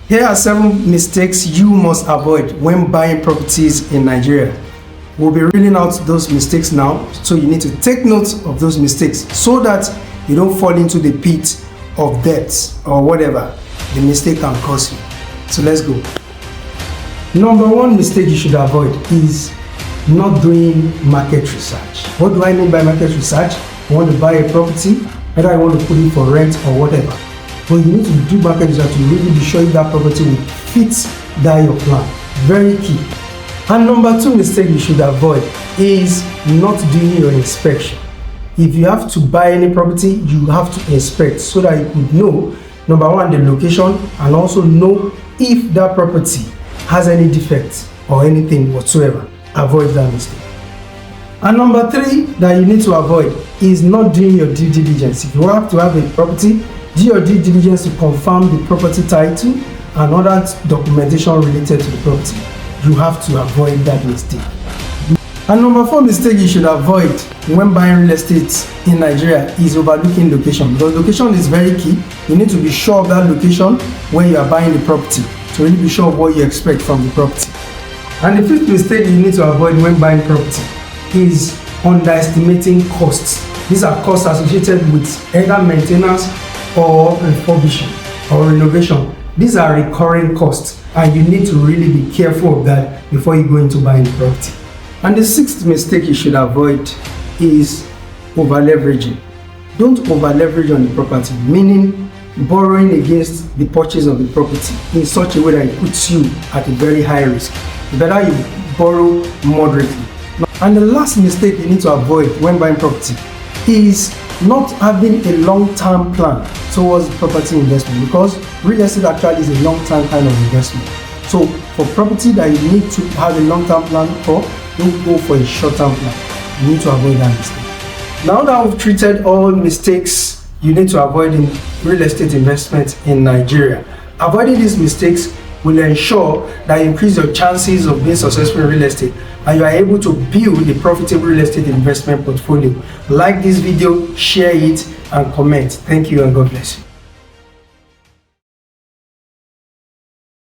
Here are 7 mistakes you must avoid when buying properties in Nigeria. We'll be reading out those mistakes now, so you need to take note of those mistakes so that you don't fall into the pit of debt or whatever the mistake can cause you. So let's go. Number 1 mistake you should avoid is not doing market research. What do I mean by market research? You want to buy a property, whether you want to put it for rent or whatever. But you need to do market research to really be sure if that property will fit that your plan. Very key. And number 2 mistake you should avoid is not doing your inspection. If you have to buy any property, you have to inspect so that you could know, number 1, the location, and also know if that property has any defects or anything whatsoever. Avoid that mistake. And number 3 that you need to avoid is not doing your due diligence. If you have to have a property, do your due diligence to confirm the property title and other documentation related to the property. You have to avoid that mistake. And number 4 mistake you should avoid when buying real estate in Nigeria is overlooking location. Because location is very key. You need to be sure of that location when you are buying the property to really be sure of what you expect from the property. And the 5th mistake you need to avoid when buying property is underestimating costs. These are costs associated with either maintenance or refurbishing or renovation. These are recurring costs, and you need to really be careful of that before you go into buying the property. And the 6th mistake you should avoid is over leveraging. Don't over leverage on the property, meaning borrowing against the purchase of the property in such a way that it puts you at a very high risk. Better you borrow moderately. And the last mistake you need to avoid when buying property is not having a long-term plan towards property investment, because real estate actually is a long-term kind of investment. So for property that you need to have a long-term plan for, don't go for a short-term plan. You need to avoid that mistake. Now that we've treated all mistakes you need to avoid in real estate investment in Nigeria, avoiding these mistakes will ensure that you increase your chances of being successful in real estate and you are able to build a profitable real estate investment portfolio. Like this video, share it, and comment. Thank you and God bless you.